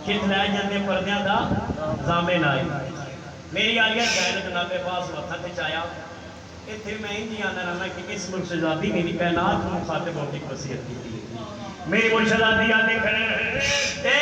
کھت لے جاندے پردیاں دا زامن آئی میری آلیہ جائل جناب پاس وقت تے چایا اتھے میں ہی آنا رہنا کہ اس مرشداتی میری کائنات کو مخاطب ہوتی وصیت کی تھی میری مرشداتی آنے کھڑے